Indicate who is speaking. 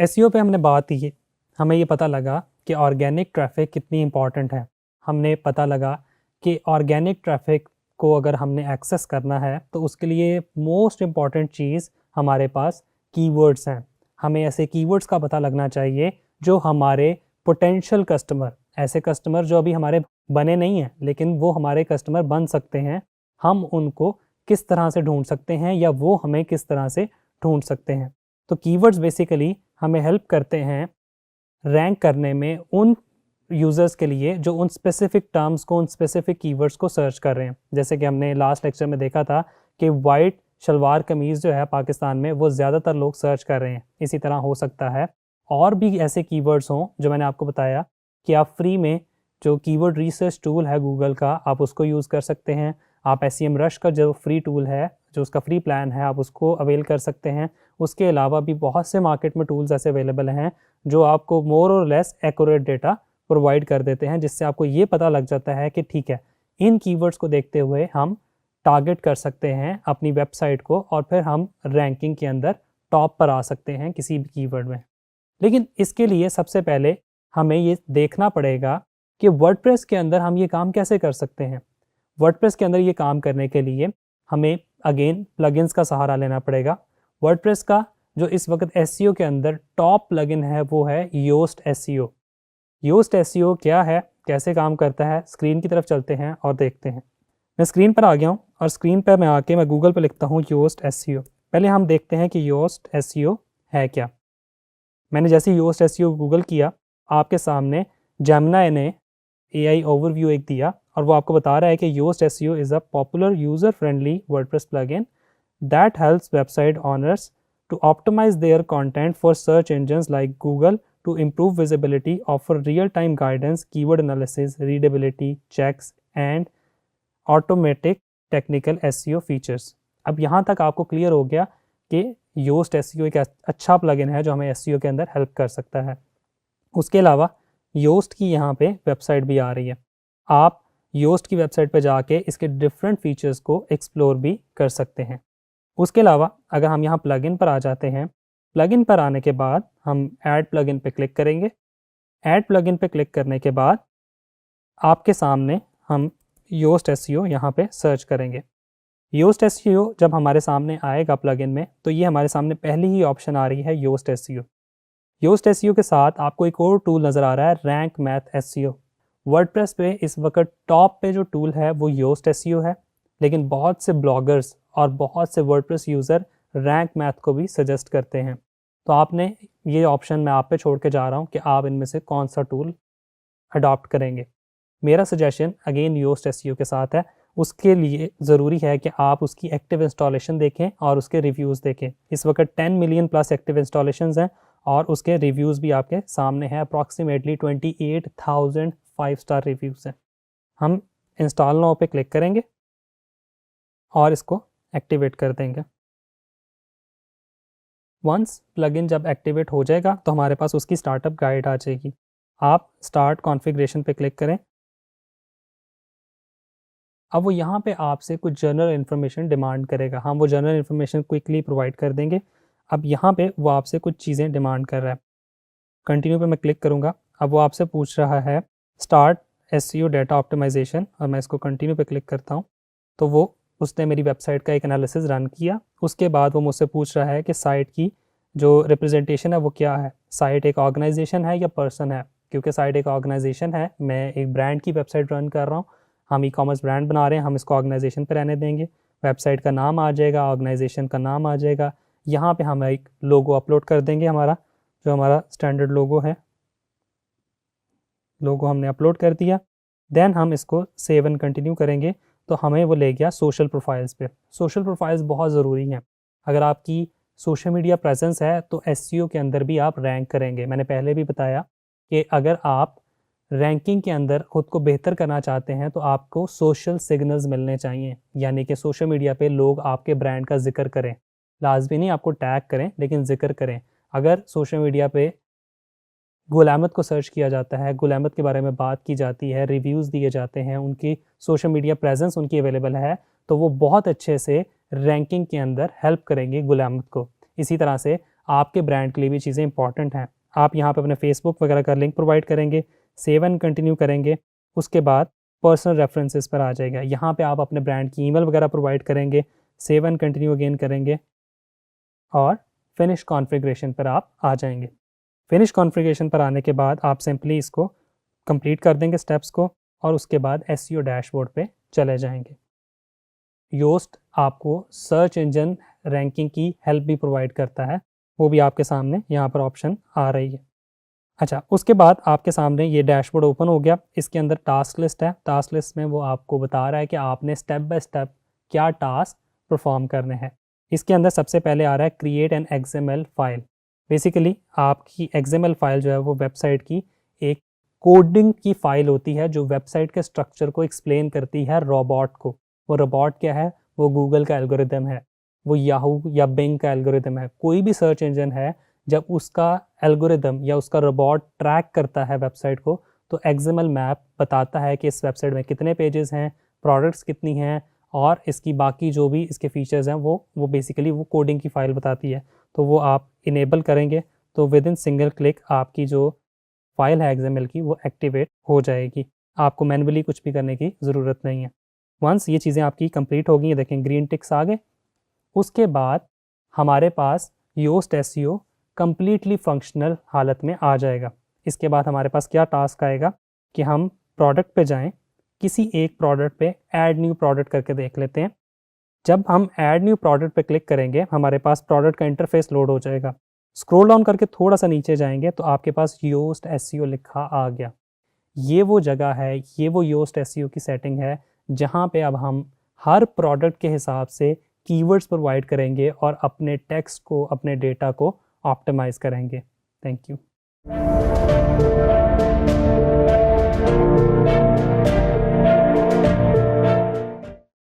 Speaker 1: SEO पे हमने बात की, हमें ये पता लगा कि ऑर्गेनिक ट्रैफिक कितनी इम्पॉर्टेंट है। हमने पता लगा कि ऑर्गेनिक ट्रैफिक को अगर हमने एक्सेस करना है तो उसके लिए मोस्ट इम्पॉर्टेंट चीज़ हमारे पास कीवर्ड्स हैं। हमें ऐसे कीवर्ड्स का पता लगना चाहिए जो हमारे पोटेंशियल कस्टमर, ऐसे कस्टमर जो अभी हमारे बने नहीं हैं लेकिन वो हमारे कस्टमर बन सकते हैं, हम उनको किस तरह से ढूंढ सकते हैं या वो हमें किस तरह से ढूंढ सकते हैं। तो कीवर्ड्स बेसिकली हमें हेल्प करते हैं रैंक करने में उन यूज़र्स के लिए जो उन स्पेसिफिक टर्म्स को, उन स्पेसिफिक कीवर्ड्स को सर्च कर रहे हैं। जैसे कि हमने लास्ट लेक्चर में देखा था कि वाइट शलवार कमीज़ जो है पाकिस्तान में वो ज़्यादातर लोग सर्च कर रहे हैं। इसी तरह हो सकता है और भी ऐसे कीवर्ड्स हों जो मैंने आपको बताया कि आप फ्री में जो कीवर्ड रिसर्च टूल है गूगल का, आप उसको यूज़ कर सकते हैं। आप SEMrush का जो फ्री टूल है, जो उसका फ्री प्लान है, आप उसको अवेल कर सकते हैं। उसके अलावा भी बहुत से मार्केट में टूल्स ऐसे अवेलेबल हैं जो आपको मोर और लेस एक्यूरेट डेटा प्रोवाइड कर देते हैं, जिससे आपको ये पता लग जाता है कि ठीक है, इन कीवर्ड्स को देखते हुए हम टारगेट कर सकते हैं अपनी वेबसाइट को और फिर हम रैंकिंग के अंदर टॉप पर आ सकते हैं किसी भी कीवर्ड में। लेकिन इसके लिए सबसे पहले हमें ये देखना पड़ेगा कि वर्डप्रेस के अंदर हम ये काम कैसे कर सकते हैं। वर्डप्रेस के अंदर ये काम करने के लिए हमें अगेन प्लगइन्स का सहारा लेना पड़ेगा। वर्डप्रेस का जो इस वक्त एसईओ के अंदर टॉप प्लगइन है वो है योस्ट एसईओ। योस्ट एसईओ क्या है, कैसे काम करता है, स्क्रीन की तरफ चलते हैं और देखते हैं। मैं स्क्रीन पर आ गया हूँ और स्क्रीन पर मैं गूगल पर लिखता हूँ योस्ट एसईओ। पहले हम देखते हैं कि योस्ट एसईओ है क्या। मैंने जैसे योस्ट एसईओ गूगल किया, आपके सामने जेमिनी ने AI ओवरव्यू एक दिया और वो आपको बता रहा है कि Yoast SEO is a popular user friendly WordPress plugin that helps website owners to optimize their content for search engines like Google to improve visibility, offer real-time guidance, keyword analysis, readability checks and automatic technical SEO features। अब यहाँ तक आपको clear हो गया कि Yoast SEO एक अच्छा plugin है जो हमें SEO के अंदर हेल्प कर सकता है। उसके अलावा Yoast की यहाँ पे वेबसाइट भी आ रही है। आप Yoast की वेबसाइट पे जाके इसके डिफरेंट फीचर्स को एक्सप्लोर भी कर सकते हैं। उसके अलावा अगर हम यहाँ प्लगइन पर आ जाते हैं, प्लगइन पर आने के बाद हम ऐड प्लगइन पे क्लिक करेंगे। ऐड प्लगइन पे क्लिक करने के बाद आपके सामने हम योस्ट एसईओ यहाँ पे सर्च करेंगे। योस्ट एसईओ जब हमारे सामने आएगा प्लगइन में तो ये हमारे सामने पहली ही ऑप्शन आ रही है योस्ट एसईओ। योस्ट एसईओ के साथ आपको एक और टूल नज़र आ रहा है रैंक मैथ एसईओ। वर्डप्रेस पे इस वक्त टॉप पे जो टूल है वो योस्ट एसईओ है, लेकिन बहुत से ब्लॉगर्स और बहुत से वर्डप्रेस यूज़र रैंक मैथ को भी सजेस्ट करते हैं। तो आपने ये ऑप्शन मैं आप पे छोड़ के जा रहा हूँ कि आप इनमें से कौन सा टूल अडॉप्ट करेंगे। मेरा सजेशन अगेन योस्ट एसईओ के साथ है। उसके लिए ज़रूरी है कि आप उसकी एक्टिव इंस्टॉलेशन देखें और उसके रिव्यूज़ देखें। इस वक्त 10 मिलियन प्लस एक्टिव इंस्टॉलेशंस हैं और उसके रिव्यूज़ भी आपके सामने हैं। अप्रॉक्सीमेटली 28,000 5 स्टार रिव्यूज़ हैं। हम इंस्टॉल नाउ पे क्लिक करेंगे और इसको एक्टिवेट कर देंगे। वंस प्लगइन जब एक्टिवेट हो जाएगा तो हमारे पास उसकी स्टार्टअप गाइड आ जाएगी। आप स्टार्ट कॉन्फ़िगरेशन पे क्लिक करें। अब वो यहाँ पे आपसे कुछ जनरल इन्फॉर्मेशन डिमांड करेगा। हम वो जनरल इन्फॉर्मेशन क्विकली प्रोवाइड कर देंगे। अब यहाँ पे वो आपसे कुछ चीज़ें डिमांड कर रहा है। कंटिन्यू पे मैं क्लिक करूँगा। अब वो आपसे पूछ रहा है स्टार्ट SEO डेटा ऑप्टिमाइजेशन और मैं इसको कंटिन्यू पे क्लिक करता हूँ तो वो उसने मेरी वेबसाइट का एक एनालिसिस रन किया। उसके बाद वो मुझसे पूछ रहा है कि साइट की जो रिप्रेजेंटेशन है वो क्या है, साइट एक ऑर्गेनाइजेशन है या पर्सन है। क्योंकि साइट एक ऑर्गेनाइजेशन है, मैं एक ब्रांड की वेबसाइट रन कर रहा हूँ, हम ई-कॉमर्स ब्रांड बना रहे हैं, हम इसको ऑर्गेनाइजेशन पर रहने देंगे। वेबसाइट का नाम आ जाएगा, ऑर्गेनाइजेशन का नाम आ जाएगा। यहाँ पे हम एक लोगो अपलोड कर देंगे, हमारा जो हमारा स्टैंडर्ड लोगो है। लोगो हमने अपलोड कर दिया। देन हम इसको सेव एंड कंटिन्यू करेंगे तो हमें वो ले गया सोशल प्रोफाइल्स पे। सोशल प्रोफाइल्स बहुत ज़रूरी हैं। अगर आपकी सोशल मीडिया प्रेजेंस है तो SEO के अंदर भी आप रैंक करेंगे। मैंने पहले भी बताया कि अगर आप रैंकिंग के अंदर ख़ुद को बेहतर करना चाहते हैं तो आपको सोशल सिग्नल्स मिलने चाहिए, यानी कि सोशल मीडिया पे लोग आपके ब्रांड का जिक्र करें। लाजमी नहीं आपको टैग करें, लेकिन जिक्र करें। अगर सोशल मीडिया पे गुल अहमद को सर्च किया जाता है, गुल अहमद के बारे में बात की जाती है, रिव्यूज़ दिए जाते हैं, उनकी सोशल मीडिया प्रेजेंस उनकी अवेलेबल है, तो वो बहुत अच्छे से रैंकिंग के अंदर हेल्प करेंगे गुल अहमद को। इसी तरह से आपके ब्रांड के लिए भी चीज़ें इंपॉर्टेंट हैं। आप यहाँ पे अपने फेसबुक वगैरह का लिंक प्रोवाइड करेंगे, सेव एंड कंटिन्यू करेंगे, उसके बाद पर्सनल रेफरेंसेस पर आ जाएगा। यहाँ पे आप अपने ब्रांड की ईमेल वगैरह प्रोवाइड करेंगे, सेव एंड कंटिन्यू अगेन करेंगे और फिनिश कॉन्फ़िगरेशन पर आप आ जाएंगे। फिनिश कॉन्फ़िगरेशन पर आने के बाद आप सिंपली इसको कंप्लीट कर देंगे स्टेप्स को और उसके बाद एसईओ डैशबोर्ड पे चले जाएंगे। योस्ट आपको सर्च इंजन रैंकिंग की हेल्प भी प्रोवाइड करता है, वो भी आपके सामने यहाँ पर ऑप्शन आ रही है। अच्छा, उसके बाद आपके सामने ये डैशबोर्ड ओपन हो गया। इसके अंदर टास्क लिस्ट है। टास्क लिस्ट में वो आपको बता रहा है कि आपने स्टेप बाय स्टेप क्या टास्क परफॉर्म करने हैं। इसके अंदर सबसे पहले आ रहा है create an XML file. Basically आपकी XML फाइल जो है वो वेबसाइट की एक कोडिंग की फाइल होती है जो वेबसाइट के स्ट्रक्चर को एक्सप्लेन करती है रोबोट को। वो रोबोट क्या है? वो गूगल का एल्गोरिदम है, वो याहू या बिंग का एल्गोरिदम है। कोई भी सर्च इंजन है, जब उसका एल्गोरिदम या उसका रोबोट ट्रैक करता है वेबसाइट को, तो XML मैप बताता है कि इस वेबसाइट में कितने पेजेस हैं, प्रोडक्ट्स कितनी हैं और इसकी बाकी जो भी इसके फीचर्स हैं वो बेसिकली वो कोडिंग की फाइल बताती है। तो वो आप इनेबल करेंगे तो विद इन सिंगल क्लिक आपकी जो फाइल है XML की वो एक्टिवेट हो जाएगी। आपको मैन्युअली कुछ भी करने की ज़रूरत नहीं है। वंस ये चीज़ें आपकी कंप्लीट हो गई, देखें ग्रीन टिक्स आ गए। उसके बाद हमारे पास योस्ट SEO कंप्लीटली फंक्शनल हालत में आ जाएगा। इसके बाद हमारे पास क्या टास्क आएगा कि हम प्रोडक्ट पे जाएं, किसी एक प्रोडक्ट पे ऐड न्यू प्रोडक्ट करके देख लेते हैं। जब हम ऐड न्यू प्रोडक्ट पे क्लिक करेंगे, हमारे पास प्रोडक्ट का इंटरफेस लोड हो जाएगा। स्क्रॉल डाउन करके थोड़ा सा नीचे जाएंगे तो आपके पास योस्ट SEO लिखा आ गया। ये वो जगह है, ये वो योस्ट SEO की सेटिंग है जहाँ पे अब हम हर प्रोडक्ट के हिसाब से कीवर्ड्स प्रोवाइड करेंगे और अपने टेक्स्ट को, अपने डेटा को ऑप्टिमाइज़ करेंगे। Thank you.